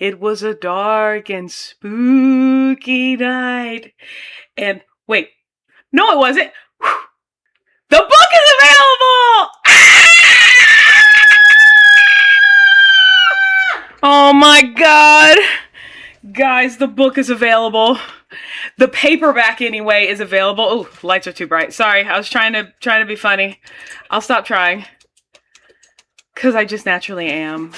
It was a dark and spooky night. And wait, no, it wasn't. The book is available! Oh my god. Guys, the book is available. The paperback anyway is available. Oh, lights are too bright. Sorry, I was trying to be funny. I'll stop trying. Cause I just naturally am.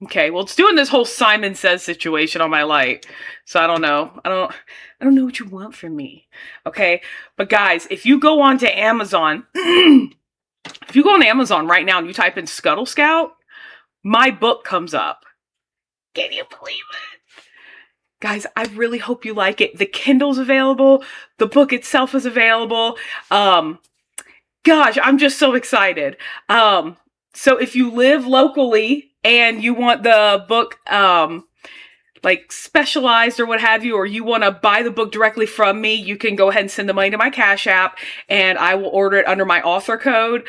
Okay, well, it's doing this whole Simon Says situation on my light. So I don't know. I don't know what you want from me. Okay? But guys, if you go on to Amazon, if you go on Amazon right now and you type in Scuttle Scout, my book comes up. Can you believe it? Guys, I really hope you like it. The Kindle's available. The book itself is available. Gosh, I'm just so excited. So if you live locally and you want the book, like specialized or what have you, or you want to buy the book directly from me, you can go ahead and send the money to my Cash App and I will order it under my author code,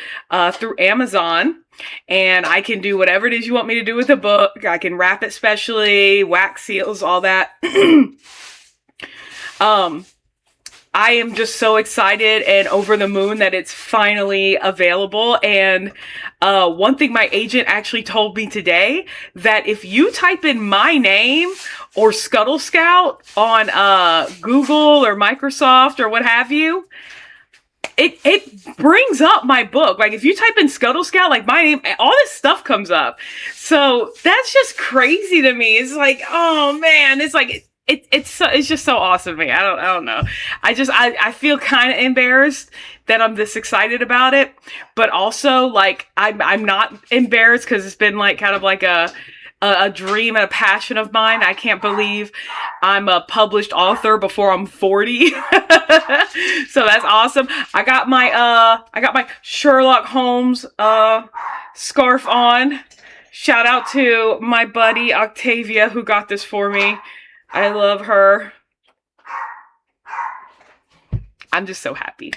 through Amazon. And I can do whatever it is you want me to do with the book. I can wrap it specially, wax seals, all that. I am just so excited and over the moon that it's finally available. And one thing my agent actually told me today, that if you type in my name or Scuttle Scout on Google or Microsoft or what have you, it brings up my book. Like if you type in Scuttle Scout, like my name, all this stuff comes up. So that's just crazy to me. It's like, oh man, it's like it's just so awesome to me. I don't know. I feel kind of embarrassed that I'm this excited about it, but also like I'm not embarrassed because it's been like kind of like a dream and a passion of mine. I can't believe I'm a published author before I'm 40. So that's awesome. I got my Sherlock Holmes scarf on. Shout out to my buddy Octavia who got this for me. I love her. I'm just so happy.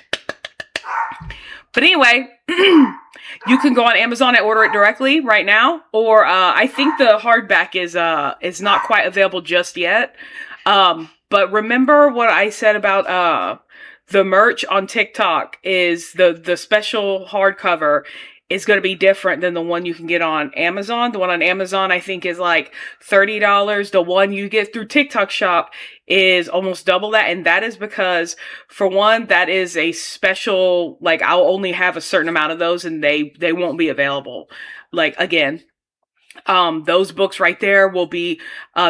But anyway, you can go on Amazon and order it directly right now, or I think the hardback is not quite available just yet. But remember what I said about the merch on TikTok is the special hardcover is going to be different than the one you can get on Amazon. The one on Amazon I think is like $30. The one you get through TikTok Shop is almost double that, and that is because, for one, that is a special, like I'll only have a certain amount of those and they won't be available. Like again, those books right there will be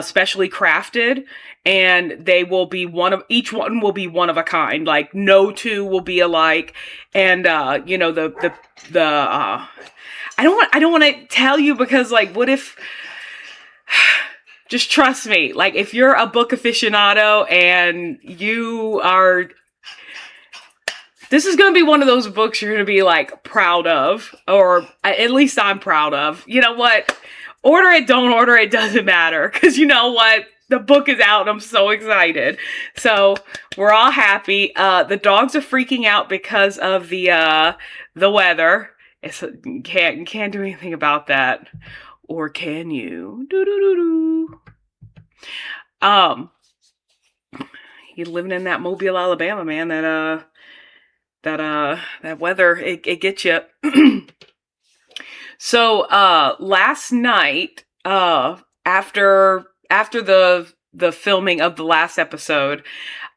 specially crafted, and they will be each one will be one of a kind. Like no two will be alike. And you know, I don't want to tell you because like what if just trust me, like if you're a book aficionado and you are, this is going to be one of those books you're going to be like proud of, or at least I'm proud of. You know what? Order it, don't order it, doesn't matter. Because you know what? The book is out and I'm so excited. So we're all happy. The dogs are freaking out because of the weather. You can't do anything about that. Or can you? Doo-doo-doo-doo. You're living in that Mobile, Alabama, man. That weather, it gets you. So, last night, after the filming of the last episode,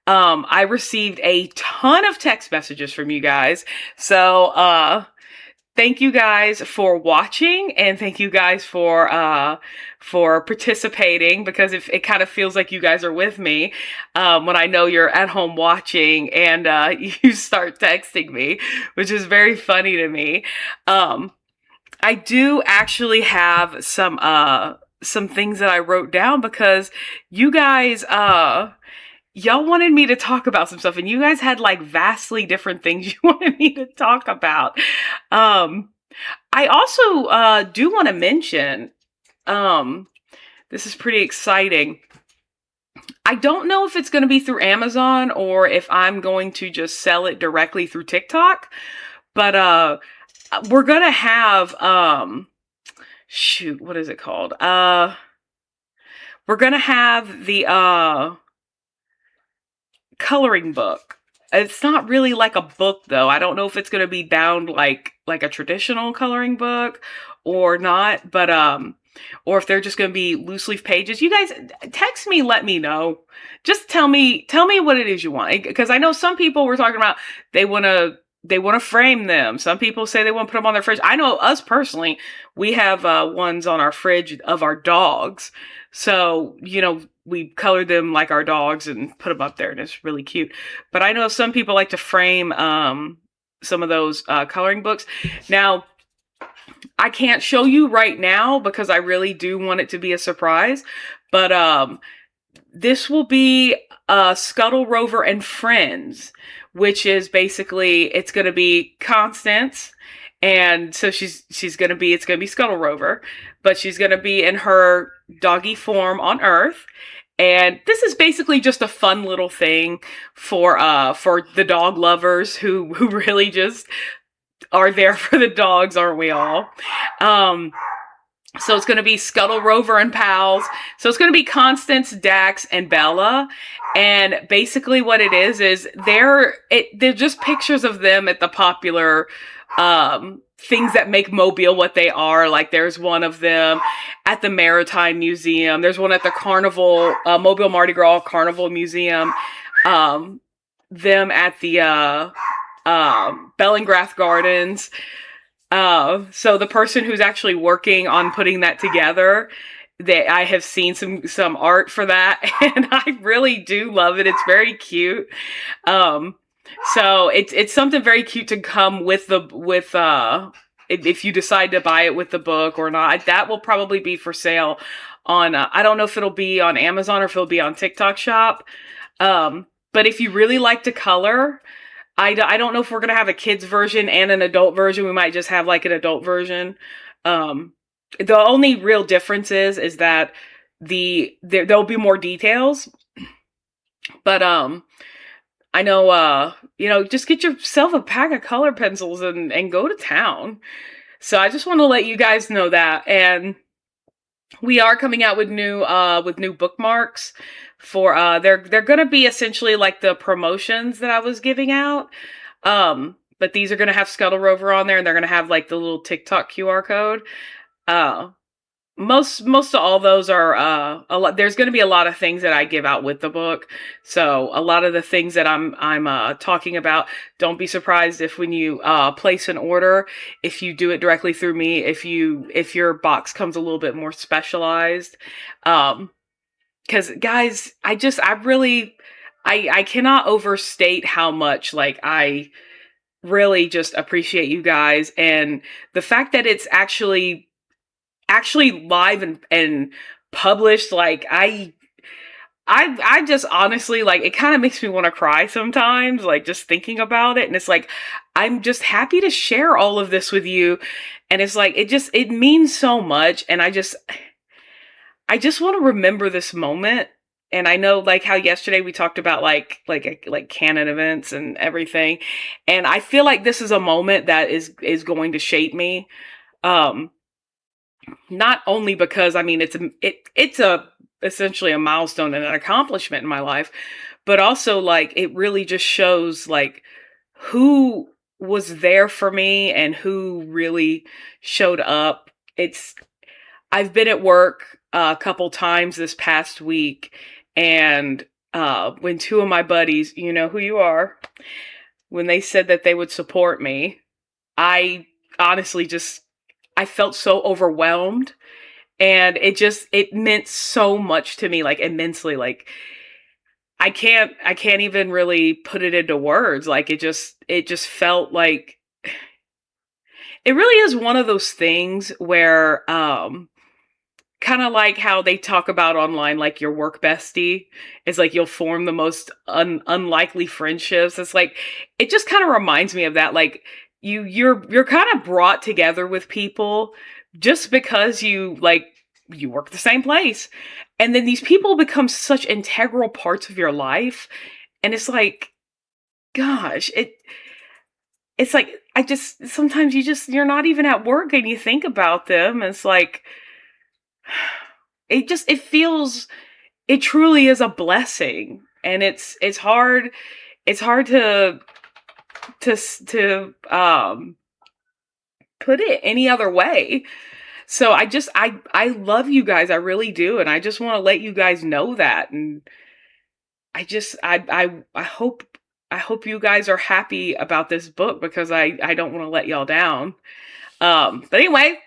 I received a ton of text messages from you guys. So, thank you guys for watching, and thank you guys for participating, because it kind of feels like you guys are with me when I know you're at home watching and you start texting me, which is very funny to me. I do actually have some things that I wrote down because you guys y'all wanted me to talk about some stuff, and you guys had like vastly different things you wanted me to talk about. I also do want to mention, this is pretty exciting. I don't know if it's going to be through Amazon or if I'm going to just sell it directly through TikTok, but we're going to have, shoot, what is it called? we're going to have the coloring book. It's not really like a book though. I don't know if it's going to be bound like a traditional coloring book or not, but or if they're just going to be loose leaf pages. You guys text me, let me know. Just tell me what it is you want, because I know some people were talking about they want to frame them. Some people say they want to put them on their fridge. I know us personally, we have ones on our fridge of our dogs. So, we colored them like our dogs and put them up there, and it's really cute. But I know some people like to frame some of those coloring books. Now, I can't show you right now because I really do want it to be a surprise. But this will be Scuttle, Rover, and Friends, which is basically, it's going to be Constance. And so it's going to be Scuttle Rover, but she's going to be in her doggy form on Earth. And this is basically just a fun little thing for the dog lovers who really just are there for the dogs, aren't we all? So it's going to be Scuttle, Rover, and Pals. So it's going to be Constance, Dax, and Bella. And basically what it is they're just pictures of them at the popular things that make Mobile what they are. Like there's one of them at the Maritime Museum. There's one at the Carnival, Mobile Mardi Gras Carnival Museum. Them at the Bellingrath Gardens. So the person who's actually working on putting that together, I have seen some art for that, and I really do love it. It's very cute. So it's something very cute to come with if you decide to buy it with the book or not. That will probably be for sale on, I don't know if it'll be on Amazon or if it'll be on TikTok Shop. But if you really like to color, I don't know if we're going to have a kids version and an adult version. We might just have like an adult version. The only real difference is that there'll be more details. But I know, just get yourself a pack of color pencils and go to town. So I just want to let you guys know that. And we are coming out with new bookmarks for, they're going to be essentially like the promotions that I was giving out. But these are going to have Scuttle Rover on there, and they're going to have like the little TikTok QR code. Most of all those are a lot. There's going to be a lot of things that I give out with the book. So a lot of the things that I'm talking about, don't be surprised if when you place an order, if you do it directly through me, if your box comes a little bit more specialized. Because guys, I cannot overstate how much like I really just appreciate you guys, and the fact that it's actually live and published. Like I just honestly, like, it kind of makes me want to cry sometimes, like just thinking about it. And it's like, I'm just happy to share all of this with you. And it's like, it means so much. And I just want to remember this moment. And I know, like, how yesterday we talked about like canon events and everything. And I feel like this is a moment that is going to shape me. Not only because, I mean, it's essentially a milestone and an accomplishment in my life, but also like it really just shows like who was there for me and who really showed up. I've been at work a couple times this past week, and when two of my buddies, you know who you are, when they said that they would support me, I honestly I felt so overwhelmed, and it meant so much to me, like immensely. Like I can't even really put it into words. Like it just felt like it really is one of those things where, kind of like how they talk about online, like your work bestie is like, you'll form the most unlikely friendships. It's like, it just kind of reminds me of that. Like you're kind of brought together with people just because you work the ssame place. And then these people become such integral parts of your life. And it's like, gosh, it's like, sometimes you're not even at work and you think about them. And it's like, it truly is a blessing. And it's hard to put it any other way. So I love you guys. I really do. And I just want to let you guys know that. And I hope you guys are happy about this book, because I don't want to let y'all down. But anyway,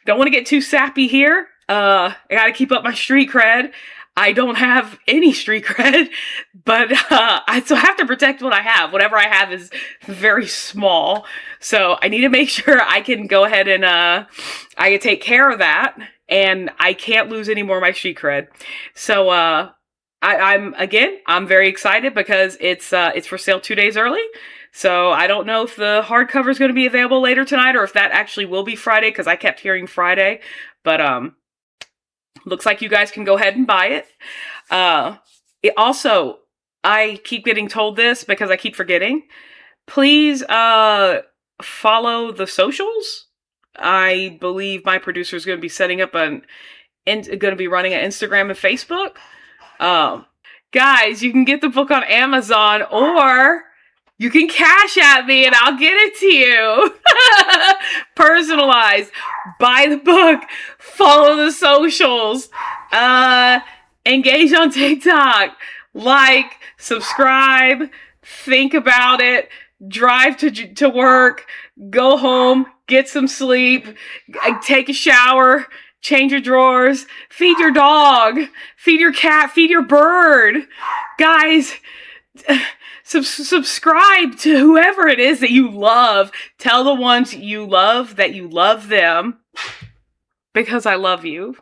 don't want to get too sappy here. I gotta keep up my street cred. I don't have any street cred, but I still have to protect what I have. Whatever I have is very small. So I need to make sure I can go ahead and I can take care of that, and I can't lose any more of my street cred. So I'm very excited because it's for sale 2 days early. So I don't know if the hardcover is going to be available later tonight, or if that actually will be Friday, because I kept hearing Friday. But looks like you guys can go ahead and buy it. It also, I keep getting told this because I keep forgetting. Please follow the socials. I believe my producer is going to be setting up going to be running an Instagram and Facebook. Guys, you can get the book on Amazon, or you can cash at me and I'll get it to you. Personalized. Buy the book. Follow the socials. Engage on TikTok. Like, subscribe, think about it, drive to work, go home, get some sleep, take a shower, change your drawers, feed your dog, feed your cat, feed your bird. Guys, subscribe to whoever it is that you love. Tell the ones you love that you love them, because I love you.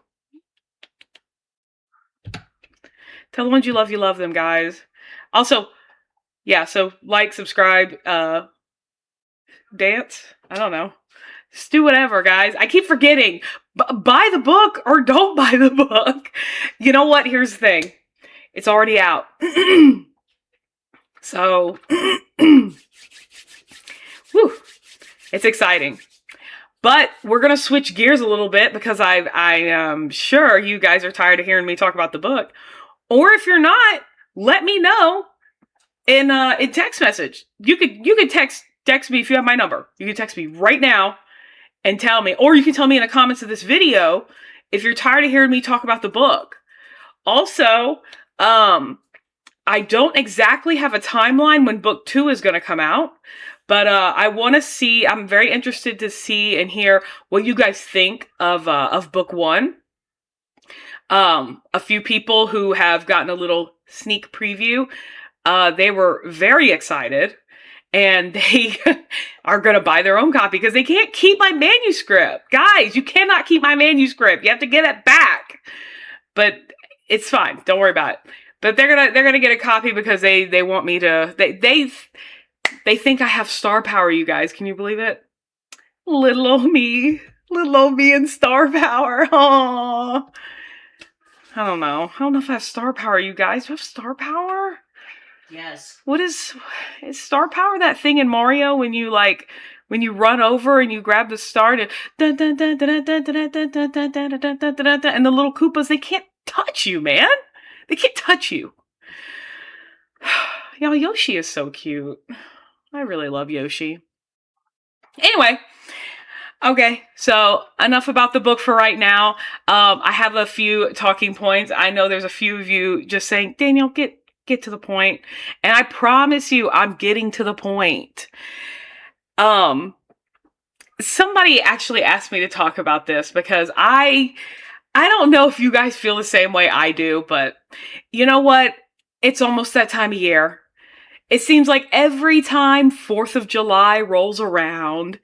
Tell the ones you love them, guys. Also, yeah, so like, subscribe, dance. I don't know. Just do whatever, guys. I keep forgetting. Buy the book or don't buy the book. You know what? Here's the thing. It's already out. So, whew, it's exciting. But we're going to switch gears a little bit, because I am sure you guys are tired of hearing me talk about the book. Or if you're not, let me know in text message. You could text me if you have my number. You can text me right now and tell me, or you can tell me in the comments of this video if you're tired of hearing me talk about the book. Also, I don't exactly have a timeline when book 2 is going to come out, but I want to see. I'm very interested to see and hear what you guys think of book 1. A few people who have gotten a little sneak preview, they were very excited, and they are going to buy their own copy because they can't keep my manuscript. Guys, you cannot keep my manuscript. You have to get it back. But it's fine. Don't worry about it. But they're gonna get a copy because they want me to. They think I have star power. You guys, can you believe it? Little old me and star power. Aww. I don't know. I don't know if I have star power. You guys, do I have star power? Yes. What is star power? That thing in Mario when you run over and you grab the star and and the little Koopas, they can't touch you, man. They can't touch you. Y'all, Yoshi is so cute. I really love Yoshi. Anyway, okay, so enough about the book for right now. I have a few talking points. I know there's a few of you just saying, Danielle, get to the point. And I promise you, I'm getting to the point. Somebody actually asked me to talk about this because I don't know if you guys feel the same way I do, but you know what? It's almost that time of year. It seems like every time 4th of July rolls around,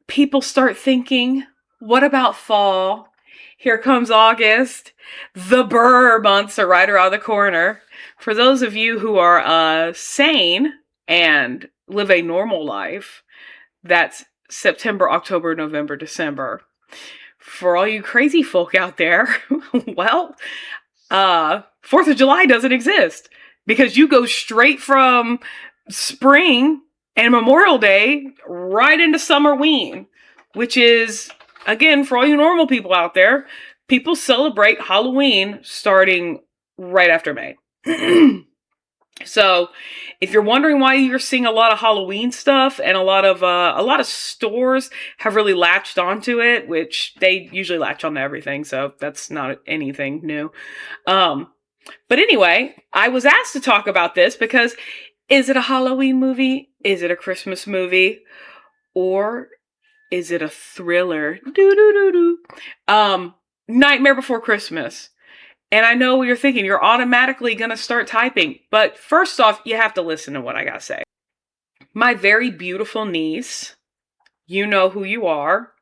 people start thinking, what about fall? Here comes August. The Burr months are right around the corner. For those of you who are sane and live a normal life, that's September, October, November, December. For all you crazy folk out there, well, 4th of July doesn't exist because you go straight from spring and Memorial Day right into summerween, which is, again, for all you normal people out there, people celebrate Halloween starting right after May. So, if you're wondering why you're seeing a lot of Halloween stuff, and a lot of stores have really latched onto it, which they usually latch onto everything, so that's not anything new. But anyway, I was asked to talk about this because, is it a Halloween movie? Is it a Christmas movie? Or is it a thriller? Nightmare Before Christmas. And I know what you're thinking. You're automatically going to start typing. But first off, you have to listen to what I got to say. My very beautiful niece, you know who you are.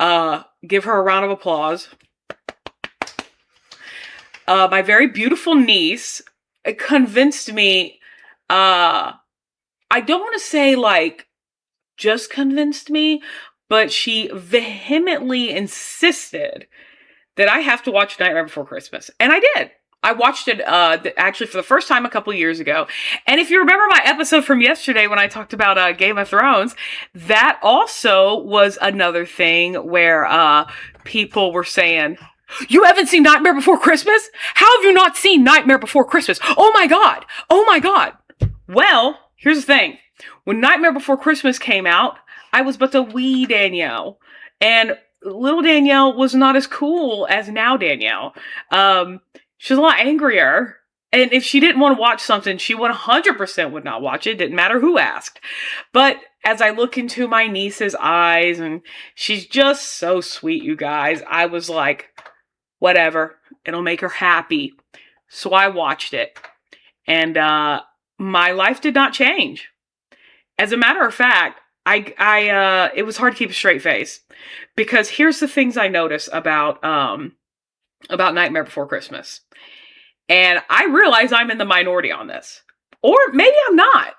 Give her a round of applause. My very beautiful niece convinced me, I don't want to say like just convinced me, but she vehemently insisted that I have to watch Nightmare Before Christmas. And I did. I watched it actually for the first time a couple years ago. And if you remember my episode from yesterday when I talked about Game of Thrones, that also was another thing where people were saying, "You haven't seen Nightmare Before Christmas? How have you not seen Nightmare Before Christmas? Oh my God. Oh my God." Well, here's the thing. When Nightmare Before Christmas came out, I was but a wee Danielle. And little Danielle was not as cool as now Danielle. She's a lot angrier. And if she didn't want to watch something, she 100% would not watch it. Didn't matter who asked. But as I look into my niece's eyes, and she's just so sweet, you guys, I was like, whatever. It'll make her happy. So I watched it. And my life did not change. As a matter of fact, it was hard to keep a straight face, because here's the things I notice about Nightmare Before Christmas. And I realize I'm in the minority on this, or maybe I'm not,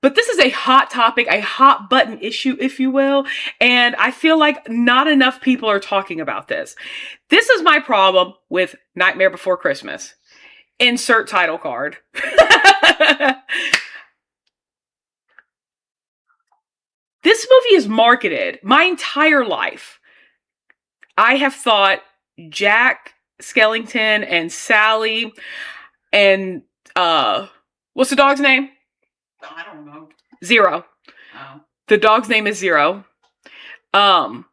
but this is a hot topic, a hot button issue, if you will. And I feel like not enough people are talking about this. This is my problem with Nightmare Before Christmas. Insert title card. This movie is marketed my entire life. I have thought Jack Skellington and Sally and what's the dog's name? I don't know. Zero. Oh. The dog's name is Zero. I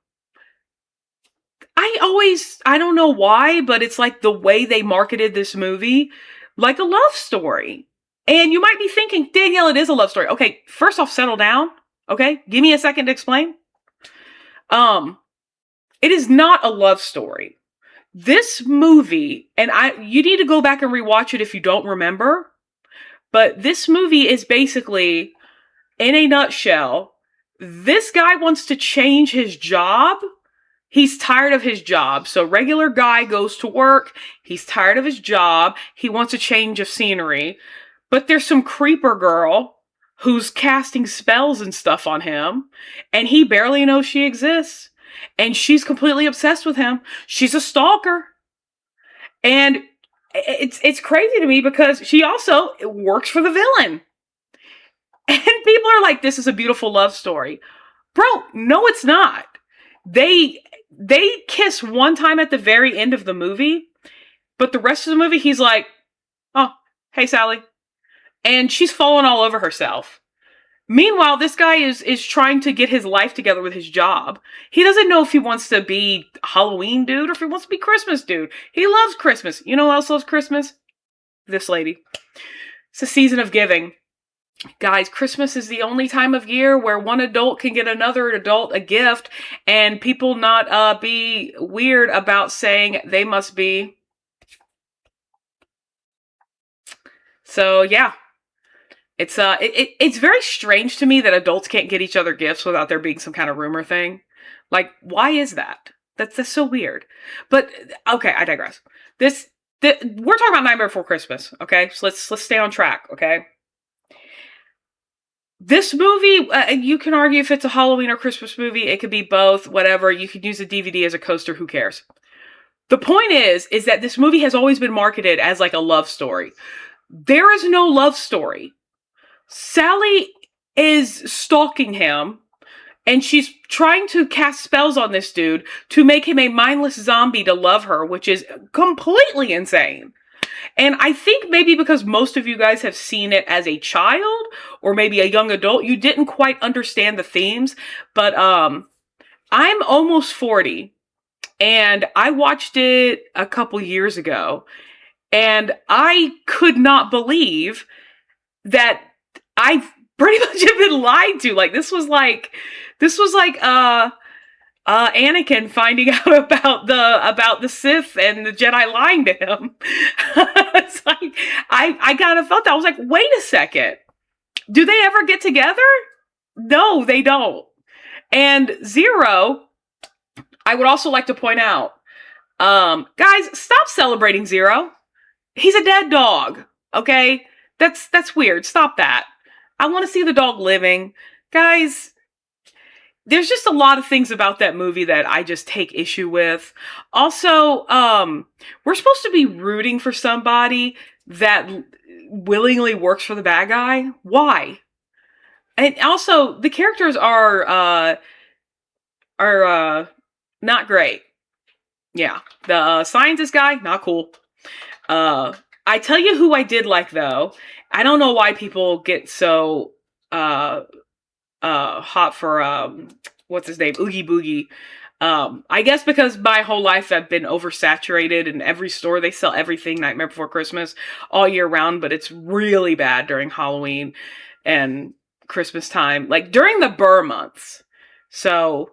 don't know why, but it's like the way they marketed this movie, like a love story. And you might be thinking, Danielle, it is a love story. Okay, first off, settle down. Okay, give me a second to explain. It is not a love story. This movie, and you need to go back and rewatch it if you don't remember, but this movie is basically, in a nutshell, this guy wants to change his job. He's tired of his job. So regular guy goes to work. He's tired of his job. He wants a change of scenery. But there's some creeper girl who's casting spells and stuff on him, and he barely knows she exists. And she's completely obsessed with him. She's a stalker. And it's crazy to me because she also works for the villain. And people are like, this is a beautiful love story. Bro, no, it's not. They kiss one time at the very end of the movie, but the rest of the movie, he's like, "Oh, hey, Sally." And she's falling all over herself. Meanwhile, this guy is trying to get his life together with his job. He doesn't know if he wants to be Halloween dude or if he wants to be Christmas dude. He loves Christmas. You know who else loves Christmas? This lady. It's a season of giving. Guys, Christmas is the only time of year where one adult can get another adult a gift, and people not be weird about saying they must be. So, yeah. It's very strange to me that adults can't get each other gifts without there being some kind of rumor thing. Like, why is that? That's so weird. But okay, I digress. We're talking about Nightmare Before Christmas, okay? So let's stay on track, okay? This movie, you can argue if it's a Halloween or Christmas movie. It could be both, whatever. You could use a DVD as a coaster. Who cares? The point is that this movie has always been marketed as like a love story. There is no love story. Sally is stalking him, And she's trying to cast spells on this dude to make him a mindless zombie to love her, which is completely insane. And I think maybe because most of you guys have seen it as a child or maybe a young adult, you didn't quite understand the themes. But I'm almost 40 and I watched it a couple years ago and I could not believe that I pretty much have been lied to. Like this was like Anakin finding out about the Sith and the Jedi lying to him. It's like I kind of felt that. I was like, wait a second. Do they ever get together? No, they don't. And Zero, I would also like to point out, guys, stop celebrating Zero. He's a dead dog. Okay? That's weird. Stop that. I want to see the dog living. Guys, there's just a lot of things about that movie that I just take issue with. Also, we're supposed to be rooting for somebody that willingly works for the bad guy. Why? And also, the characters are not great. Yeah, the scientist guy, not cool. I tell you who I did like though. I don't know why people get so hot for what's his name, Oogie Boogie. I guess because my whole life I've been oversaturated in every store. They sell everything Nightmare Before Christmas all year round, but it's really bad during Halloween and Christmas time, like during the Burr months. So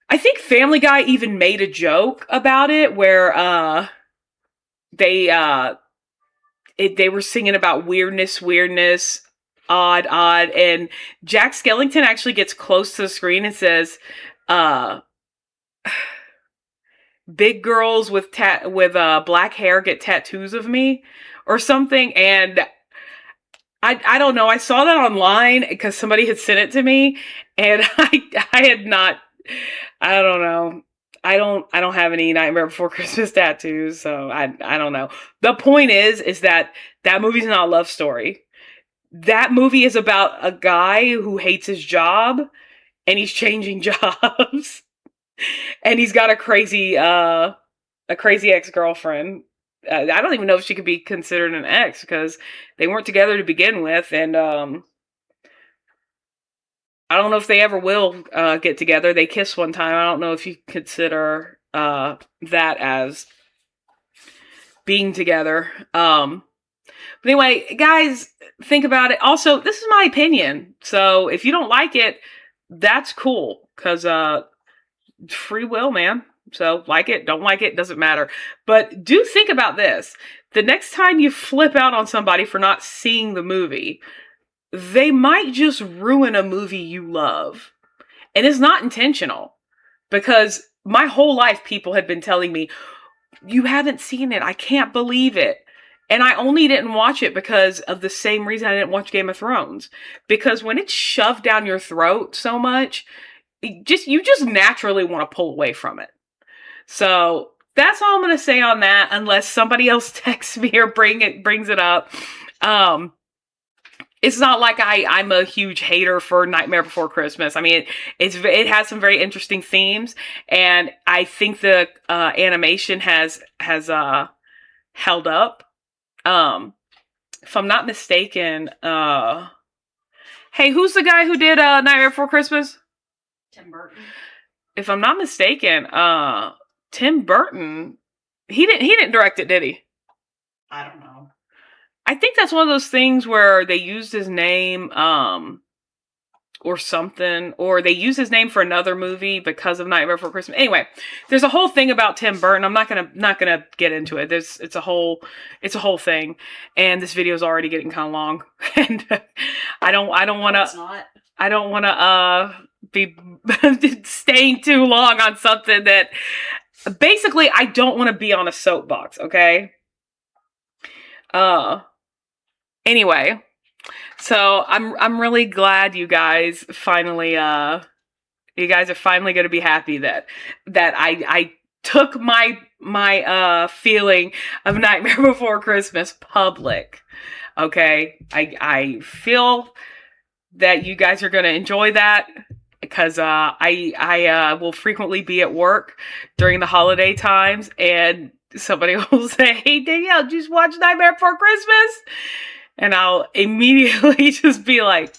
I think Family Guy even made a joke about it where they were singing about weirdness, odd, and Jack Skellington actually gets close to the screen and says, big girls with black hair get tattoos of me or something. And I don't know. I saw that online because somebody had sent it to me and I had not, I don't know. I don't have any Nightmare Before Christmas tattoos, so I don't know. The point is that movie's not a love story. That movie is about a guy who hates his job and he's changing jobs. And he's got a crazy ex-girlfriend. I don't even know if she could be considered an ex because they weren't together to begin with. And I don't know if they ever will get together. They kissed one time. I don't know if you consider that as being together. But anyway, guys, think about it. Also, this is my opinion. So if you don't like it, that's cool. Because free will, man. So like it, don't like it, doesn't matter. But do think about this. The next time you flip out on somebody for not seeing the movie, they might just ruin a movie you love. And it's not intentional. Because my whole life people had been telling me, you haven't seen it. I can't believe it. And I only didn't watch it because of the same reason I didn't watch Game of Thrones. Because when it's shoved down your throat so much, you just naturally want to pull away from it. So that's all I'm going to say on that, unless somebody else texts me or brings it up. It's not like I'm a huge hater for Nightmare Before Christmas. I mean, it has some very interesting themes, and I think the animation has held up. If I'm not mistaken, hey, who's the guy who did Nightmare Before Christmas? Tim Burton. If I'm not mistaken, Tim Burton, he didn't direct it, did he? I don't know. I think that's one of those things where they used his name, or something, or they used his name for another movie because of Nightmare Before Christmas. Anyway, there's a whole thing about Tim Burton. I'm not gonna get into it. It's a whole thing, and this video is already getting kind of long, and I don't want to be staying too long on something that basically I don't want to be on a soapbox. Okay. Anyway, so I'm really glad you guys finally are finally going to be happy that I took my feeling of Nightmare Before Christmas public. Okay, I feel that you guys are going to enjoy that, because I will frequently be at work during the holiday times, and somebody will say, "Hey Danielle, did you just watch Nightmare Before Christmas?" And I'll immediately just be like,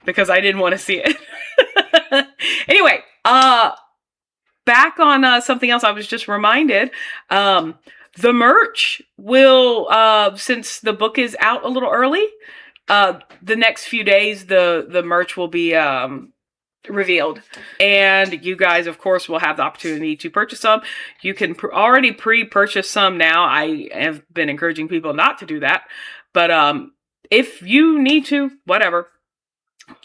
because I didn't want to see it. Anyway, back on something else. I was just reminded. The merch will, since the book is out a little early, the next few days, the merch will be revealed, and you guys, of course, will have the opportunity to purchase some. You can already pre-purchase some now. I have been encouraging people not to do that, but if you need to, whatever.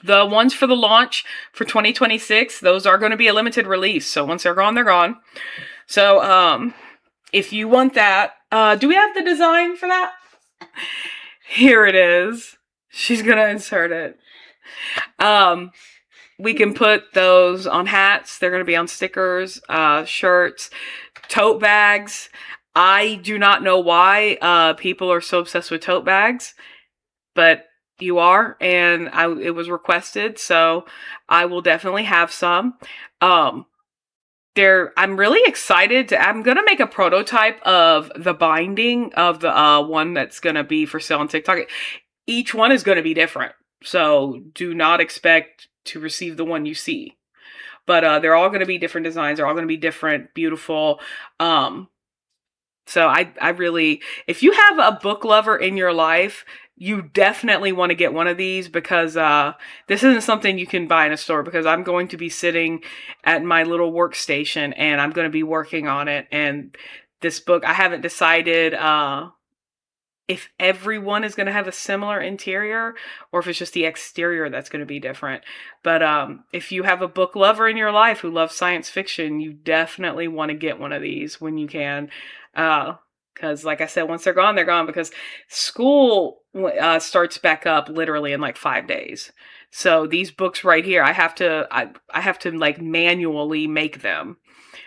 The ones for the launch for 2026, those are going to be a limited release. So once they're gone, they're gone. So if you want that, do we have the design for that? Here it is. She's going to insert it. We can put those on hats. They're going to be on stickers, shirts, tote bags. I do not know why people are so obsessed with tote bags, but you are, and it was requested, so I will definitely have some. I'm really excited I'm gonna make a prototype of the binding of the one that's gonna be for sale on TikTok. Each one is gonna be different, so do not expect to receive the one you see. But they're all gonna be different designs. They're all gonna be different, beautiful. So I really, if you have a book lover in your life, you definitely want to get one of these, because this isn't something you can buy in a store, because I'm going to be sitting at my little workstation and I'm going to be working on it. And this book, I haven't decided if everyone is going to have a similar interior or if it's just the exterior that's going to be different. But if you have a book lover in your life who loves science fiction, you definitely want to get one of these when you can. Because like I said, once they're gone, because school starts back up literally in like 5 days. So these books right here, I have to like manually make them.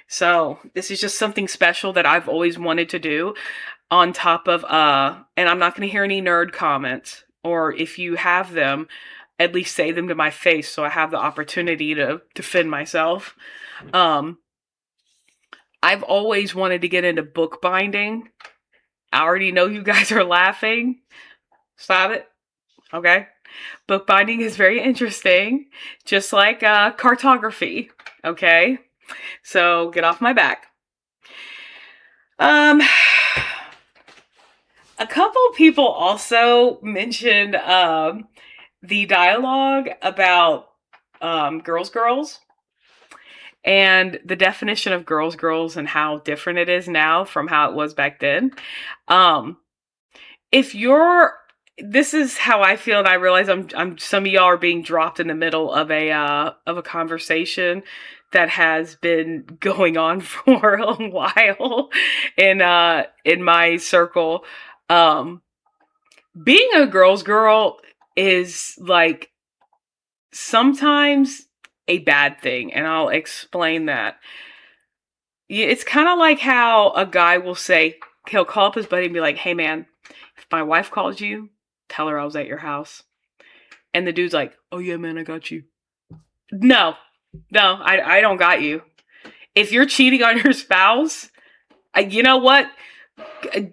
So this is just something special that I've always wanted to do, on top of and I'm not going to hear any nerd comments, or if you have them, at least say them to my face so I have the opportunity to defend myself. I've always wanted to get into book binding. I already know you guys are laughing. Stop it. Okay. Book binding is very interesting, just like cartography. Okay. So get off my back. A couple people also mentioned the dialogue about girls, and the definition of girls, and how different it is now from how it was back then. This is how I feel, and I realize I'm some of y'all are being dropped in the middle of a conversation that has been going on for a while in my circle. Being a girl's girl is like sometimes a bad thing, and I'll explain that. It's kind of like how a guy will say, he'll call up his buddy and be like, "Hey man, if my wife calls you, tell her I was at your house." And the dude's like, "Oh yeah, man, I got you." No, I don't got you. If you're cheating on your spouse, you know what?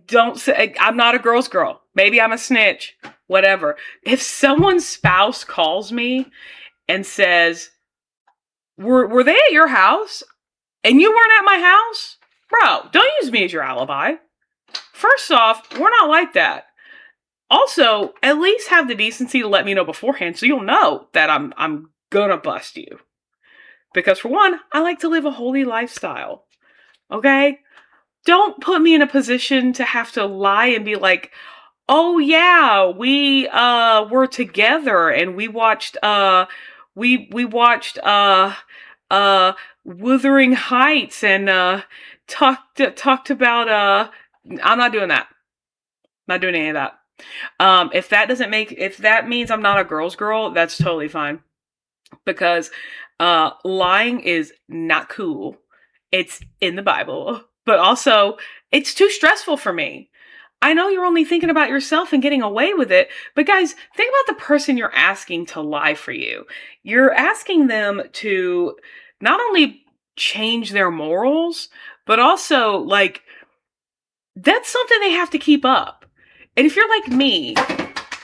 Don't say, I'm not a girl's girl. Maybe I'm a snitch, whatever. If someone's spouse calls me and says, were they at your house and you weren't at my house? Bro, don't use me as your alibi. First off, we're not like that. Also, at least have the decency to let me know beforehand so you'll know that I'm gonna bust you. Because for one, I like to live a holy lifestyle. Okay? Don't put me in a position to have to lie and be like, "Oh yeah, we were together and we watched we watched Wuthering Heights and talked about I'm not doing that. Not doing any of that. If that means I'm not a girl's girl, that's totally fine. Because lying is not cool. It's in the Bible, but also it's too stressful for me. I know you're only thinking about yourself and getting away with it, but guys, think about the person you're asking to lie for you. You're asking them to not only change their morals, but also, like, that's something they have to keep up. And if you're like me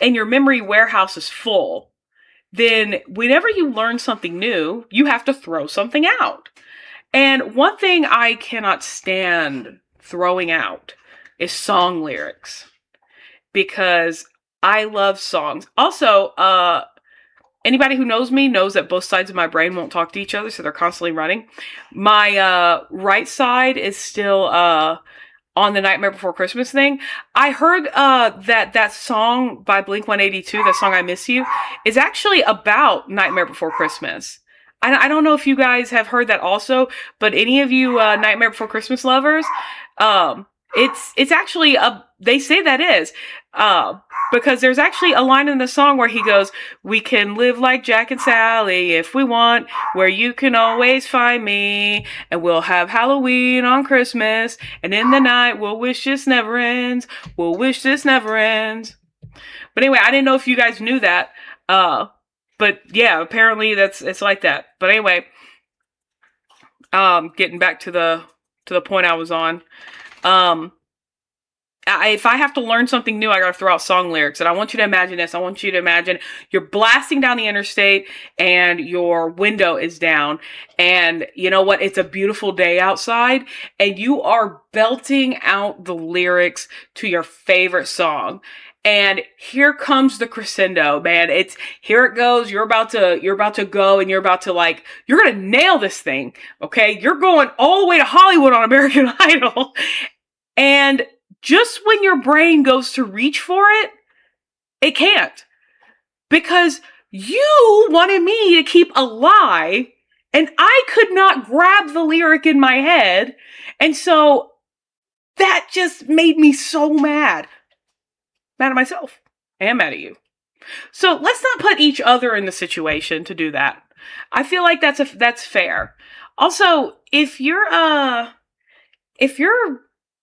and your memory warehouse is full, then whenever you learn something new, you have to throw something out. And one thing I cannot stand throwing out is song lyrics, because I love songs. Also, anybody who knows me knows that both sides of my brain won't talk to each other, so they're constantly running. My right side is still on the Nightmare Before Christmas thing. I heard that song by Blink-182, that song I Miss You, is actually about Nightmare Before Christmas. I don't know if you guys have heard that also, but any of you Nightmare Before Christmas lovers, it's actually they say that is because there's actually a line in the song where he goes, "We can live like Jack and Sally if we want, where you can always find me, and we'll have Halloween on Christmas, and in the night we'll wish this never ends, we'll wish this never ends." But anyway, I didn't know if you guys knew that, but yeah, apparently it's like that. But anyway, getting back to the point I was on. If I have to learn something new, I gotta throw out song lyrics. And I want you to imagine this. I want you to imagine you're blasting down the interstate and your window is down. And you know what? It's a beautiful day outside. And you are belting out the lyrics to your favorite song. And here comes the crescendo, man. Here it goes. You're about to go, and you're gonna nail this thing. Okay. You're going all the way to Hollywood on American Idol. And just when your brain goes to reach for it, it can't. Because you wanted me to keep a lie, and I could not grab the lyric in my head. And so that just made me so mad. Mad at myself and mad at you. So let's not put each other in the situation to do that. I feel like that's fair. Also, if you're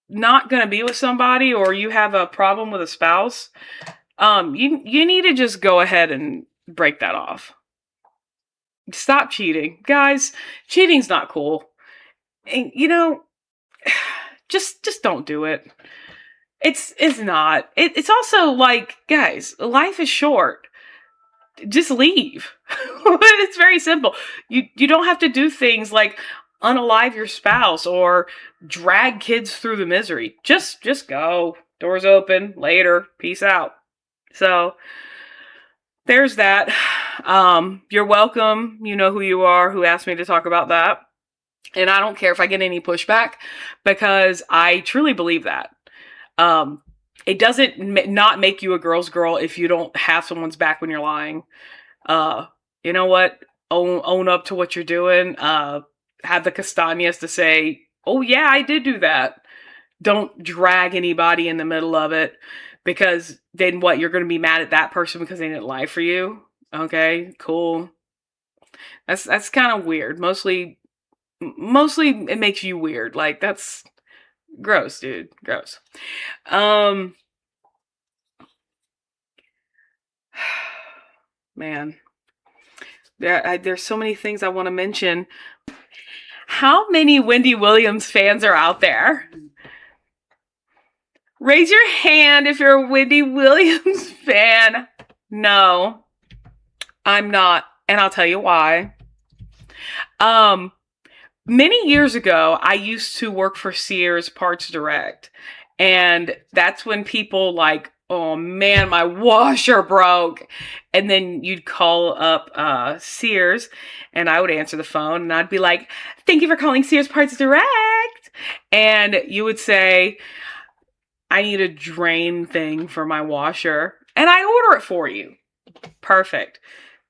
not gonna be with somebody, or you have a problem with a spouse, you need to just go ahead and break that off. Stop cheating, guys. Cheating's not cool, and just don't do it. It's not. It's also like, guys, life is short. Just leave. It's very simple. You don't have to do things like unalive your spouse or drag kids through the misery. Just go. Doors open. Later. Peace out. So there's that. You're welcome. You know who you are, who asked me to talk about that. And I don't care if I get any pushback, because I truly believe that. It doesn't not make you a girl's girl if you don't have someone's back when you're lying. You know what? Own up to what you're doing. Have the castañas to say, "Oh yeah, I did do that." Don't drag anybody in the middle of it, because then what? You're going to be mad at that person because they didn't lie for you. Okay, cool. That's kind of weird. Mostly it makes you weird. Like, that's gross, dude. Gross. Man, there's so many things I want to mention. How many Wendy Williams fans are out there? Raise your hand if you're a Wendy Williams fan. No, I'm not, and I'll tell you why. Many years ago, I used to work for Sears Parts Direct, and that's when people like, "Oh man, my washer broke." And then you'd call up Sears, and I would answer the phone, and I'd be like, "Thank you for calling Sears Parts Direct." And you would say, "I need a drain thing for my washer," and I'd order it for you. Perfect.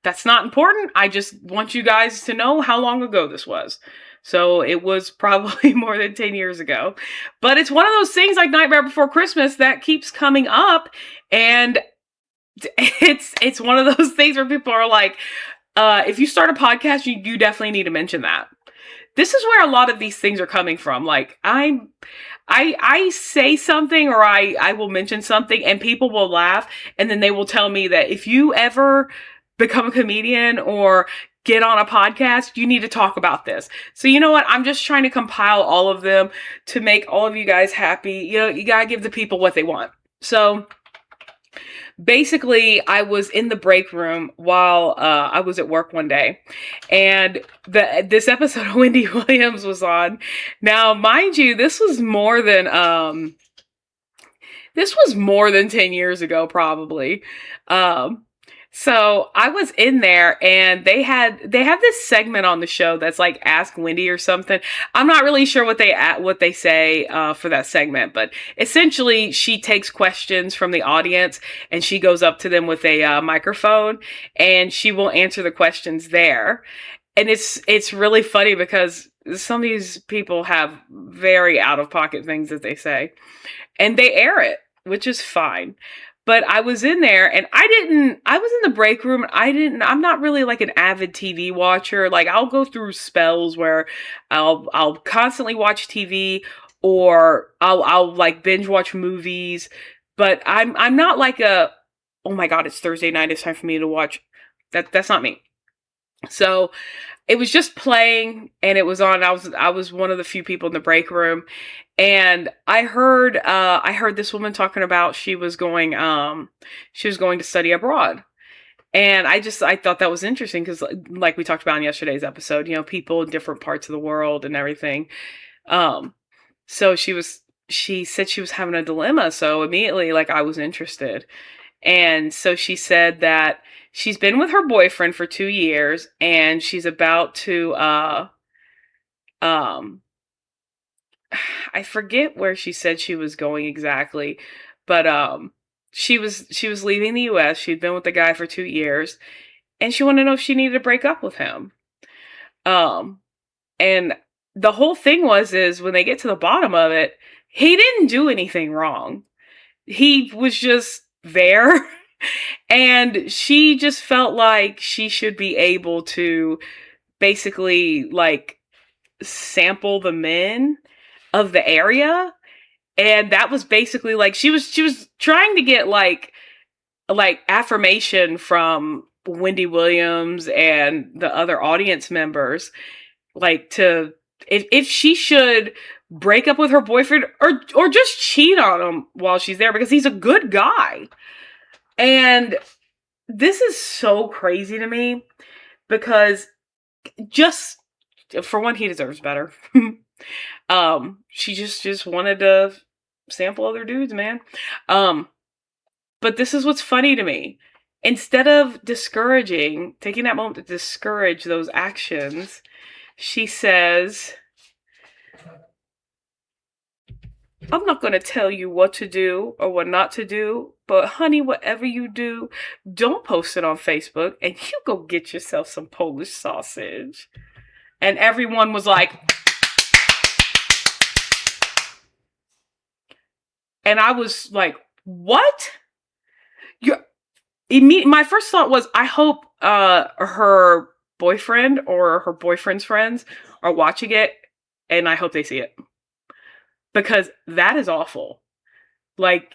That's not important. I just want you guys to know how long ago this was. So it was probably more than 10 years ago. But it's one of those things like Nightmare Before Christmas that keeps coming up. And it's one of those things where people are like, if you start a podcast, you definitely need to mention that. this is where a lot of these things are coming from. Like I say something, or I will mention something and people will laugh, and then they will tell me that if you ever become a comedian or get on a podcast, you need to talk about this. So you know what? I'm just trying to compile all of them to make all of you guys happy. You know, you gotta give the people what they want. So basically, I was in the break room while I was at work one day, and this episode of Wendy Williams was on. Now, mind you, this was more than 10 years ago, probably. So I was in there, and they have this segment on the show that's like Ask Wendy or something. I'm not really sure what they say for that segment, but essentially she takes questions from the audience and she goes up to them with a microphone, and she will answer the questions there. And it's really funny because some of these people have very out of pocket things that they say, and they air it, which is fine. But I was in there, and I was in the break room. I'm not really like an avid TV watcher. Like, I'll go through spells where I'll constantly watch TV, or I'll like binge watch movies. But I'm not like oh my God, it's Thursday night, it's time for me to watch. That's not me. So it was just playing, and it was on. I was one of the few people in the break room, and I heard this woman talking about she was going to study abroad. And I thought that was interesting because, like we talked about in yesterday's episode, you know, people in different parts of the world and everything. So she said she was having a dilemma. So immediately, like, I was interested. And so she said that she's been with her boyfriend for 2 years, and she's about to, I forget where she said she was going exactly, but, she was leaving the US. She'd been with the guy for 2 years, and she wanted to know if she needed to break up with him. And the whole thing is when they get to the bottom of it, he didn't do anything wrong. He was just there. And she just felt like she should be able to basically like sample the men of the area. And that was basically like she was trying to get like affirmation from Wendy Williams and the other audience members, like, to if she should break up with her boyfriend or just cheat on him while she's there, because he's a good guy. And this is so crazy to me because, just for one, he deserves better. She just wanted to sample other dudes, man. But this is what's funny to me. Instead of taking that moment to discourage those actions, she says, I'm not going to tell you what to do or what not to do, but honey, whatever you do, don't post it on Facebook, and you go get yourself some Polish sausage. And everyone was like, and I was like, what? My first thought was, I hope her boyfriend or her boyfriend's friends are watching it, and I hope they see it. Because that is awful. Like,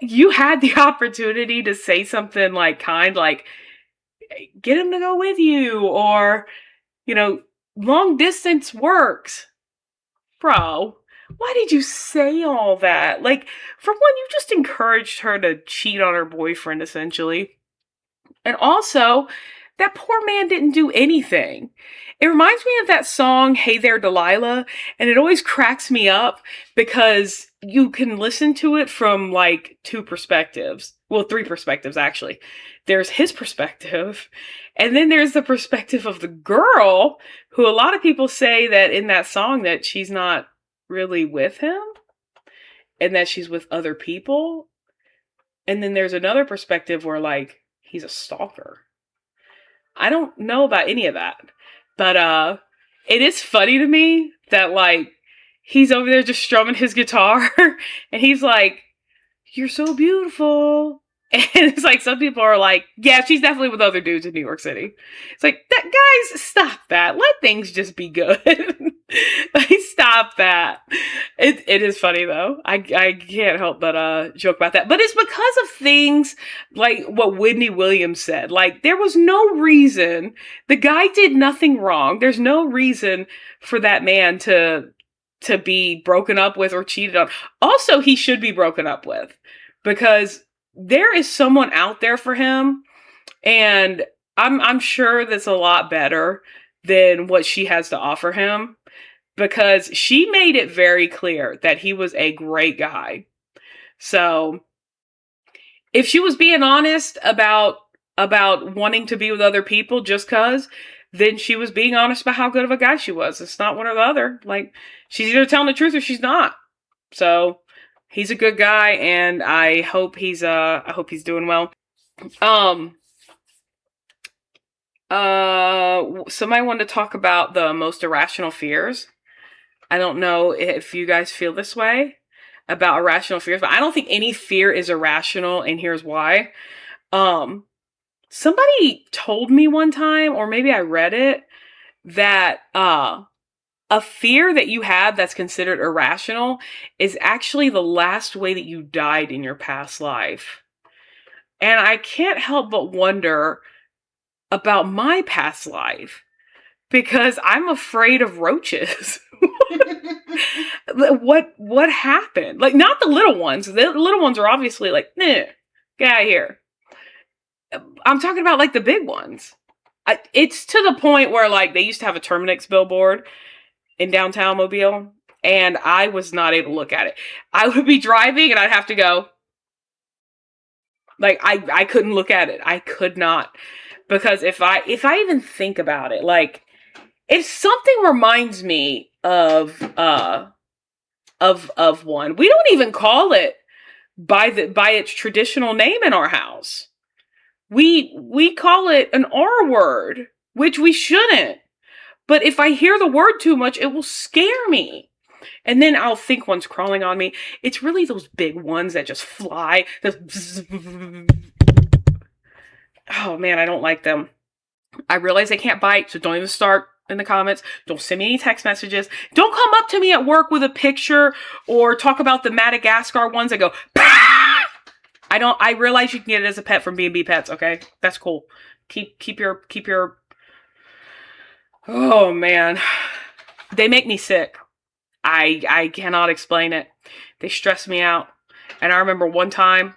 you had the opportunity to say something like kind, like, get him to go with you, or, you know, long distance works. Bro, why did you say all that? Like, for one, you just encouraged her to cheat on her boyfriend, essentially. And also, that poor man didn't do anything. It reminds me of that song, Hey There, Delilah, and it always cracks me up because you can listen to it from like 2 perspectives. Well, 3 perspectives, actually. There's his perspective, and then there's the perspective of the girl, who a lot of people say that in that song that she's not really with him, and that she's with other people. And then there's another perspective where, like, he's a stalker. I don't know about any of that. But it is funny to me that, like, he's over there just strumming his guitar and he's like, you're so beautiful. And it's like, some people are like, yeah, she's definitely with other dudes in New York City. It's like, that, guys, stop that. Let things just be good. Like, stop that. It is funny though. I can't help but joke about that. But it's because of things like what Wendy Williams said. Like, there was no reason. The guy did nothing wrong. There's no reason for that man to be broken up with or cheated on. Also, he should be broken up with, because there is someone out there for him, and I'm sure that's a lot better than what she has to offer him, because she made it very clear that he was a great guy. So if she was being honest about wanting to be with other people just cuz, then she was being honest about how good of a guy she was. It's not one or the other. Like, she's either telling the truth or she's not. So he's a good guy, and I hope he's doing well. Somebody wanted to talk about the most irrational fears. I don't know if you guys feel this way about irrational fears, but I don't think any fear is irrational, and here's why. Somebody told me one time, or maybe I read it, that a fear that you have that's considered irrational is actually the last way that you died in your past life. And I can't help but wonder about my past life, because I'm afraid of roaches. What happened? Like, not the little ones. The little ones are obviously like, get out of here. I'm talking about like the big ones. It's to the point where, like, they used to have a Terminix billboard in downtown Mobile, and I was not able to look at it. I would be driving and I'd have to go. Like, I couldn't look at it. I could not. Because if I even think about it, like, if something reminds me of one, we don't even call it by its traditional name in our house. We call it an R word, which we shouldn't. But if I hear the word too much, it will scare me. And then I'll think one's crawling on me. It's really those big ones that just fly. Oh man, I don't like them. I realize they can't bite, so don't even start in the comments. Don't send me any text messages. Don't come up to me at work with a picture or talk about the Madagascar ones that go, bah! I realize you can get it as a pet from B&B Pets, okay? That's cool. Keep your Oh man. They make me sick. I cannot explain it. They stress me out. And I remember one time,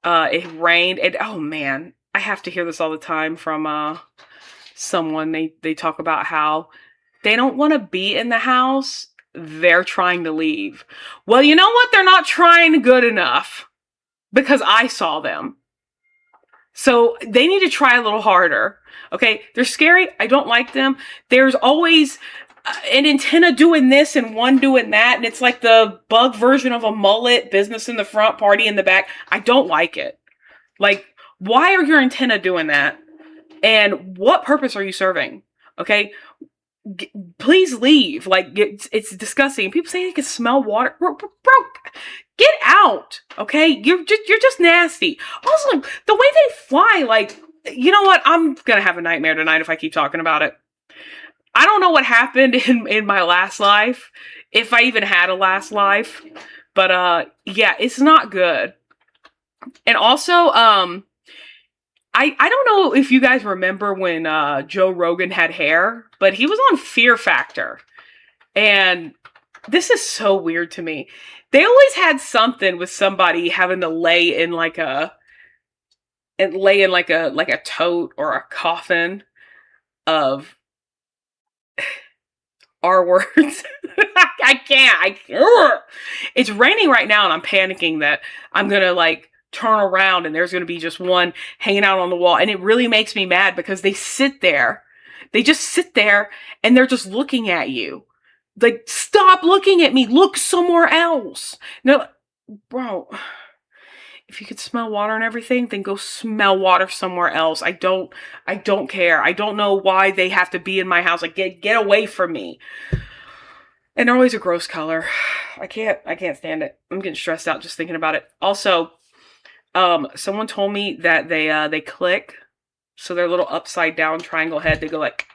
it rained, and oh man, I have to hear this all the time from someone. They talk about how they don't want to be in the house. They're trying to leave. Well, you know what? They're not trying good enough, because I saw them. So they need to try a little harder. Okay, they're scary. I don't like them. There's always an antenna doing this and one doing that, and it's like the bug version of a mullet. Business in the front, party in the back. I don't like it. Like, why are your antenna doing that? And what purpose are you serving? Okay, please leave. Like, it's disgusting. People say you can smell water. Bro, get out. Okay, you're just nasty. Also, the way they fly, like, you know what? I'm gonna have a nightmare tonight if I keep talking about it. I don't know what happened in my last life, if I even had a last life, but yeah, it's not good. And also, I don't know if you guys remember when Joe Rogan had hair, but he was on Fear Factor, and this is so weird to me. They always had something with somebody having to lay in like a tote or a coffin of R words. I can't. It's raining right now, and I'm panicking that I'm gonna like turn around and there's gonna be just one hanging out on the wall, and it really makes me mad because they sit there. They just sit there and they're just looking at you. Like, stop looking at me. Look somewhere else. No, bro. If you could smell water and everything, then go smell water somewhere else. I don't care. I don't know why they have to be in my house. Like, get away from me. And they're always a gross color. I can't stand it. I'm getting stressed out just thinking about it. Also, Someone told me that they click, so their little upside down triangle head, they go like.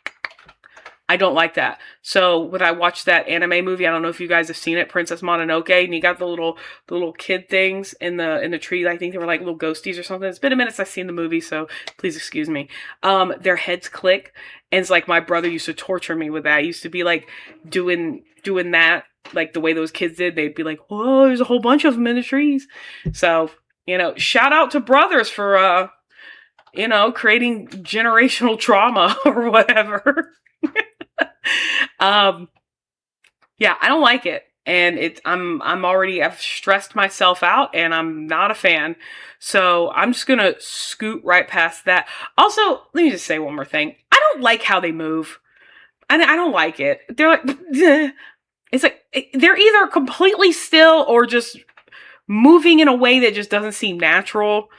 I don't like that. So when I watched that anime movie, I don't know if you guys have seen it, Princess Mononoke, and you got the little kid things in the tree. I think they were like little ghosties or something. It's been a minute since I've seen the movie, so please excuse me. Their heads click, and it's like my brother used to torture me with that. I used to be like doing that like the way those kids did. They'd be like, "Oh, there's a whole bunch of them in the trees." So shout out to brothers for creating generational trauma or whatever. Yeah, I don't like it. And I've stressed myself out and I'm not a fan. So I'm just gonna scoot right past that. Also, let me just say one more thing. I don't like how they move. I don't like it. They're like, it's like, they're either completely still or just moving in a way that just doesn't seem natural.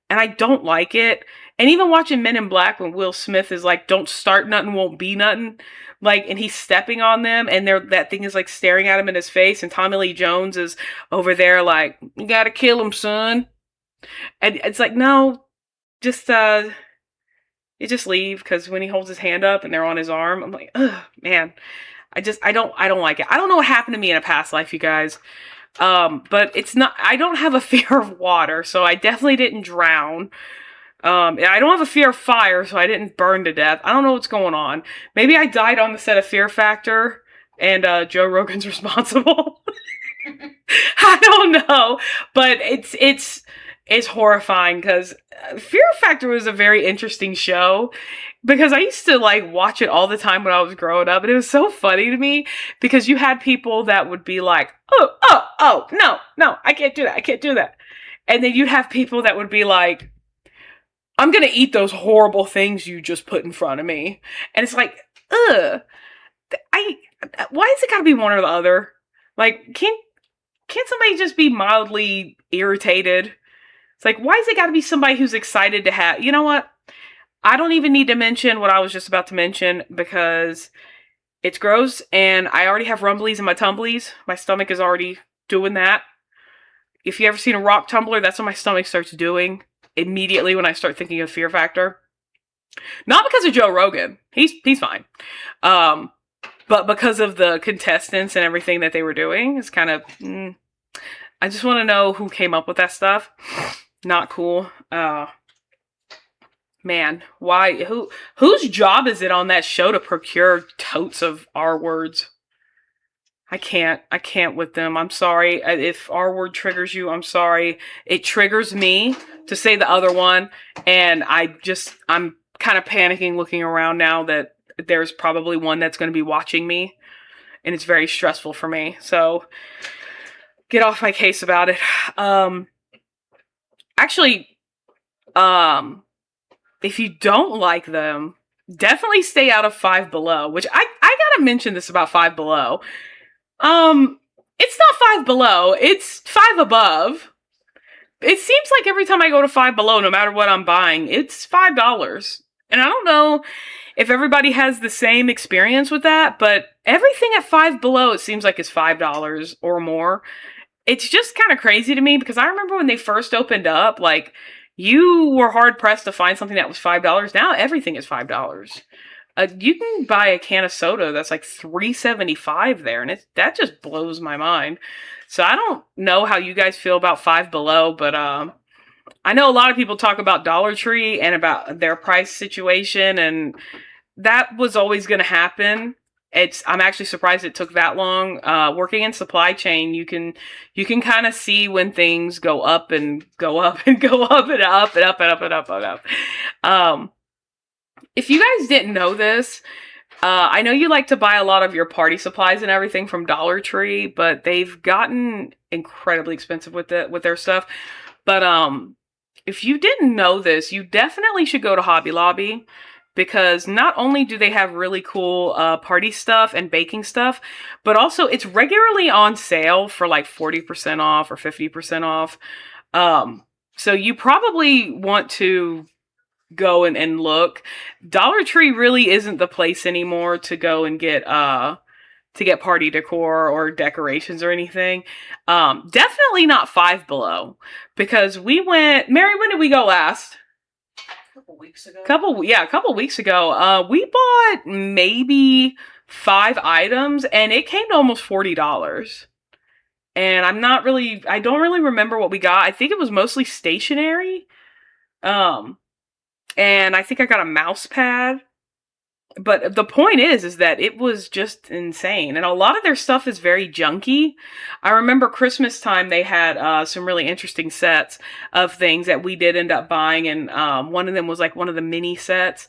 And I don't like it. And even watching Men in Black when Will Smith is like, don't start nothing, won't be nothing. Like, and he's stepping on them and that thing is like staring at him in his face. And Tommy Lee Jones is over there like, you gotta kill him, son. And it's like, no, just, you just leave. Cause when he holds his hand up and they're on his arm, I'm like, ugh, man, I don't like it. I don't know what happened to me in a past life, you guys. But I don't have a fear of water, so I definitely didn't drown. I don't have a fear of fire, so I didn't burn to death. I don't know what's going on. Maybe I died on the set of Fear Factor, and Joe Rogan's responsible. I don't know, but it's horrifying because Fear Factor was a very interesting show because I used to like watch it all the time when I was growing up, and it was so funny to me because you had people that would be like, oh, no, I can't do that. And then you'd have people that would be like, I'm gonna eat those horrible things you just put in front of me. And it's like, ugh. Why is it gotta be one or the other? Like, can't somebody just be mildly irritated? It's like, why is it gotta be somebody who's excited to have, you know what? I don't even need to mention what I was just about to mention because it's gross and I already have rumblies in my tumblies. My stomach is already doing that. If you ever seen a rock tumbler, that's what my stomach starts doing immediately when I start thinking of Fear Factor. Not because of Joe Rogan. He's fine. But because of the contestants and everything that they were doing. It's kind of, I just want to know who came up with that stuff. Not cool. Man, why? Whose job is it on that show to procure totes of R words? I can't with them. I'm sorry. If R word triggers you, I'm sorry. It triggers me to say the other one. And I'm kind of panicking looking around now that there's probably one that's going to be watching me. And it's very stressful for me. So get off my case about it. Actually, if you don't like them, definitely stay out of Five Below, which I gotta mention this about Five Below. It's not Five Below, it's Five Above. It seems like every time I go to Five Below, no matter what I'm buying, it's $5. And I don't know if everybody has the same experience with that, but everything at Five Below, it seems like is $5 or more. It's just kind of crazy to me because I remember when they first opened up, like, you were hard pressed to find something that was $5. Now everything is $5. You can buy a can of soda that's like $3.75 there, and that just blows my mind. So I don't know how you guys feel about Five Below, but I know a lot of people talk about Dollar Tree and about their price situation, and that was always going to happen. I'm actually surprised it took that long. Working in supply chain, you can kind of see when things go up and go up and go up and up and up and up and up and up. If you guys didn't know this, I know you like to buy a lot of your party supplies and everything from Dollar Tree, but they've gotten incredibly expensive with their stuff. But if you didn't know this, you definitely should go to Hobby Lobby. Because not only do they have really cool party stuff and baking stuff, but also it's regularly on sale for like 40% off or 50% off. So you probably want to go and look. Dollar Tree really isn't the place anymore to go and get to get party decor or decorations or anything. Definitely not Five Below, because we went. Mary, when did we go last? A couple weeks ago. A couple weeks ago. We bought maybe 5 items, and it came to almost $40. And I don't really remember what we got. I think it was mostly stationery. And I think I got a mouse pad. But the point is that it was just insane. And a lot of their stuff is very junky. I remember Christmas time, they had some really interesting sets of things that we did end up buying. And one of them was like one of the mini sets.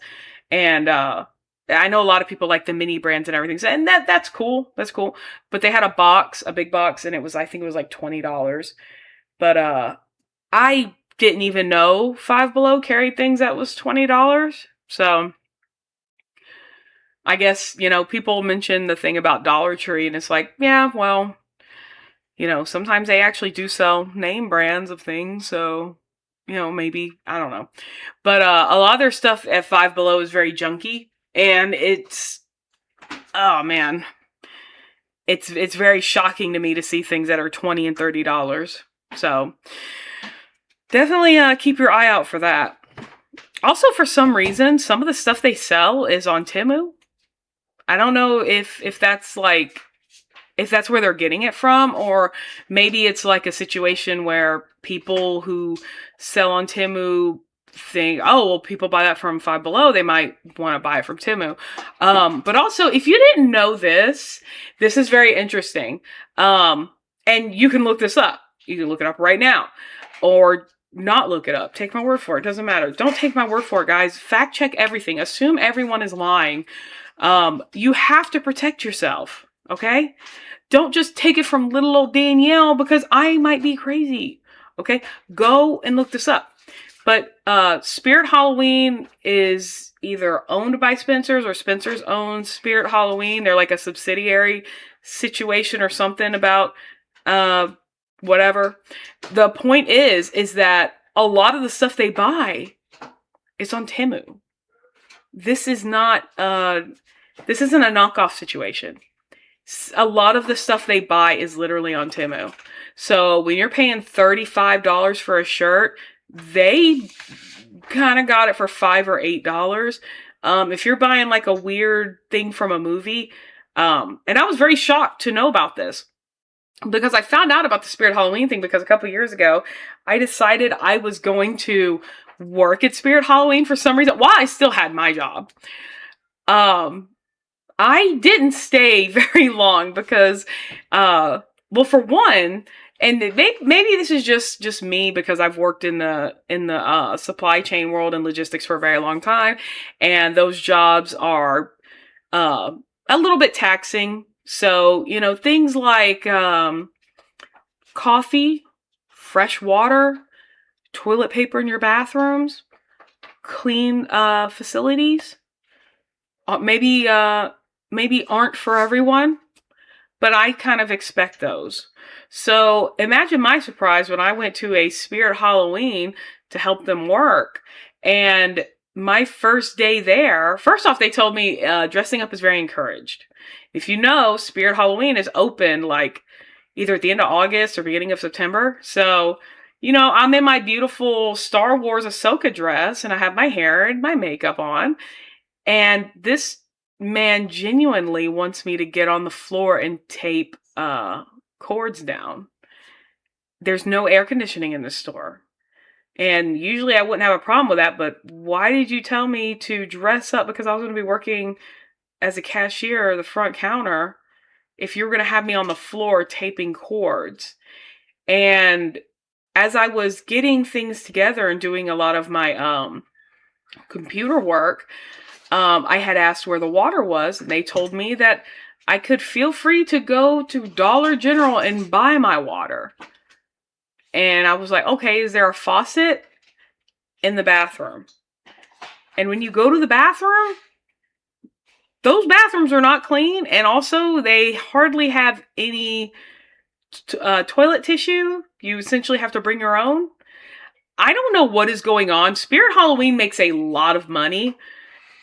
And I know a lot of people like the mini brands and everything. And that's cool. That's cool. But they had a big box, and I think it was like $20. But I didn't even know Five Below carried things that was $20. So I guess, people mention the thing about Dollar Tree, and it's like, yeah, well, sometimes they actually do sell name brands of things. So, maybe, I don't know. But a lot of their stuff at Five Below is very junky, and oh man, it's very shocking to me to see things that are $20 and $30. So definitely keep your eye out for that. Also, for some reason, some of the stuff they sell is on Temu. I don't know if that's where they're getting it from, or maybe it's like a situation where people who sell on Temu think, oh, well, people buy that from Five Below, they might want to buy it from Temu. But also, if you didn't know this is very interesting. And you can look this up. You can look it up right now, or not look it up. Take my word for it. Doesn't matter. Don't take my word for it, guys. Fact check everything. Assume everyone is lying. You have to protect yourself, okay? Don't just take it from little old Danielle because I might be crazy, okay? Go and look this up. But Spirit Halloween is either owned by Spencer's, or Spencer's owns Spirit Halloween. They're like a subsidiary situation or something about whatever. The point is that a lot of the stuff they buy is on Temu. This isn't a knockoff situation. A lot of the stuff they buy is literally on Temu. So when you're paying $35 for a shirt, they kind of got it for $5 or $8. If you're buying like a weird thing from a movie, and I was very shocked to know about this, because I found out about the Spirit Halloween thing because a couple years ago, I decided I was going to work at Spirit Halloween for some reason. While I still had my job. I didn't stay very long because, well, for one, and maybe this is just me because I've worked in the supply chain world and logistics for a very long time, and those jobs are a little bit taxing. So, things like coffee, fresh water, toilet paper in your bathrooms, clean facilities, maybe aren't for everyone, but I kind of expect those. So imagine my surprise when I went to a Spirit Halloween to help them work, and my first day there, first off, they told me dressing up is very encouraged. If you know, Spirit Halloween is open like either at the end of August or beginning of September. So, I'm in my beautiful Star Wars Ahsoka dress, and I have my hair and my makeup on. And this man genuinely wants me to get on the floor and tape cords down. There's no air conditioning in this store. And usually I wouldn't have a problem with that, but why did you tell me to dress up because I was going to be working as a cashier or the front counter if you were going to have me on the floor taping cords? And as I was getting things together and doing a lot of my computer work, I had asked where the water was, and they told me that I could feel free to go to Dollar General and buy my water. And I was like, okay, is there a faucet in the bathroom? And when you go to the bathroom, those bathrooms are not clean. And also they hardly have any toilet tissue. You essentially have to bring your own. I don't know what is going on. Spirit Halloween makes a lot of money.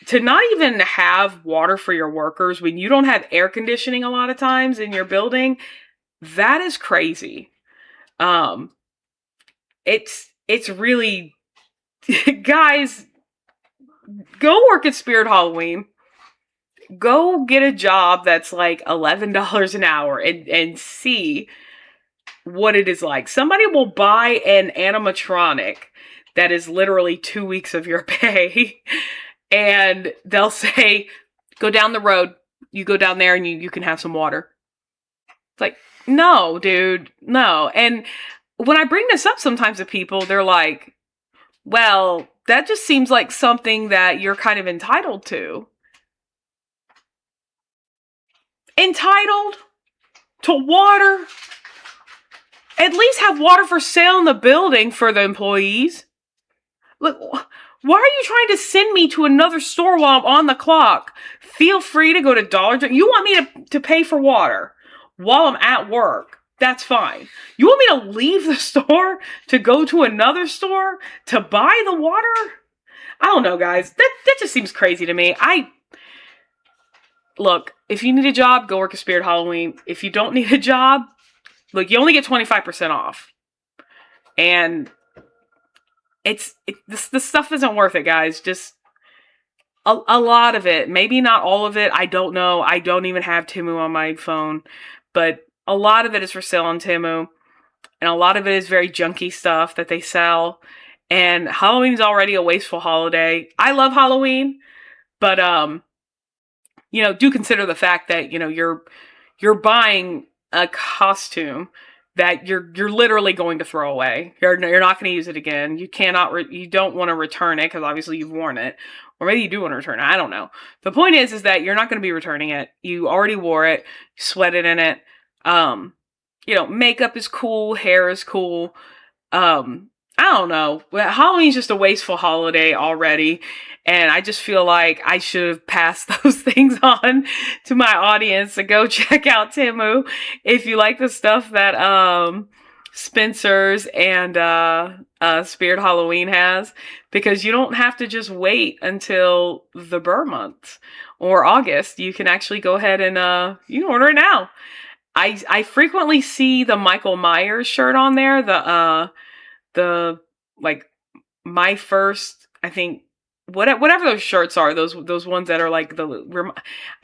to not even have water for your workers when you don't have air conditioning a lot of times in your building, that is crazy. It's really, guys, go work at Spirit Halloween. Go get a job that's like $11 an hour and see what it is like. Somebody will buy an animatronic that is literally 2 weeks of your pay, and they'll say, go down the road. You go down there and you can have some water. It's like, no, dude, no. And when I bring this up sometimes to people, they're like, well, that just seems like something that you're kind of entitled to. Entitled to water? At least have water for sale in the building for the employees. Look, why are you trying to send me to another store while I'm on the clock? Feel free to go to Dollar General. You want me to pay for water while I'm at work? That's fine. You want me to leave the store to go to another store to buy the water? I don't know, guys. That just seems crazy to me. Look, if you need a job, go work at Spirit Halloween. If you don't need a job, look, you only get 25% off. And this stuff isn't worth it, guys. Just a lot of it. Maybe not all of it. I don't know. I don't even have Temu on my phone. But a lot of it is for sale on Temu. And a lot of it is very junky stuff that they sell. And Halloween is already a wasteful holiday. I love Halloween. But, do consider the fact that, you're buying a costume that you're literally going to throw away. You're not going to use it again. You you don't want to return it because obviously you've worn it. Or maybe you do want to return it. I don't know. The point is that you're not going to be returning it. You already wore it. You sweated in it. Makeup is cool. Hair is cool. I don't know. Halloween's just a wasteful holiday already. And I just feel like I should have passed those things on to my audience. So go check out Temu if you like the stuff that Spencer's and Spirit Halloween has. Because you don't have to just wait until the Burr month or August. You can actually go ahead and you can order it now. I frequently see the Michael Myers shirt on there. The like my first, I think, whatever those shirts are, those ones that are like I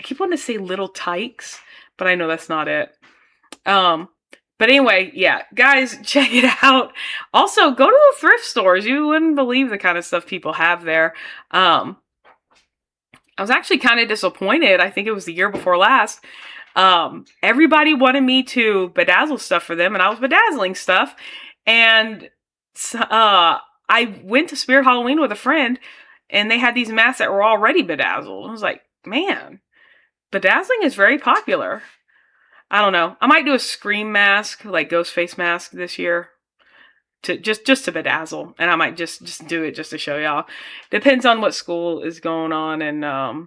keep wanting to say Little Tykes, but I know that's not it. But anyway, yeah, guys, check it out. Also, go to the thrift stores. You wouldn't believe the kind of stuff people have there. I was actually kind of disappointed. I think it was the year before last. Everybody wanted me to bedazzle stuff for them, and I was bedazzling stuff. And I went to Spirit Halloween with a friend, and they had these masks that were already bedazzled. I was like, man, bedazzling is very popular. I don't know. I might do a Scream mask, like ghost face mask this year, to just to bedazzle, and I might just do it just to show y'all. Depends on what school is going on, and I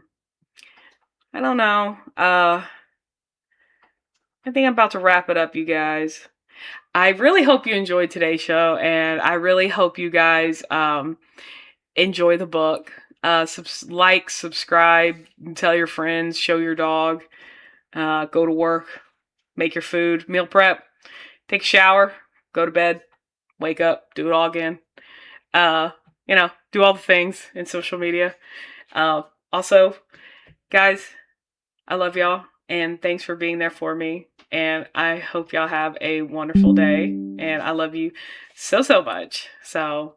don't know. I think I'm about to wrap it up, you guys. I really hope you enjoyed today's show, and I really hope you guys enjoy the book. Subscribe, tell your friends, show your dog, go to work, make your food, meal prep, take a shower, go to bed, wake up, do it all again. Do all the things in social media. Also, guys, I love y'all, and thanks for being there for me. And I hope y'all have a wonderful day. And I love you so, so much. So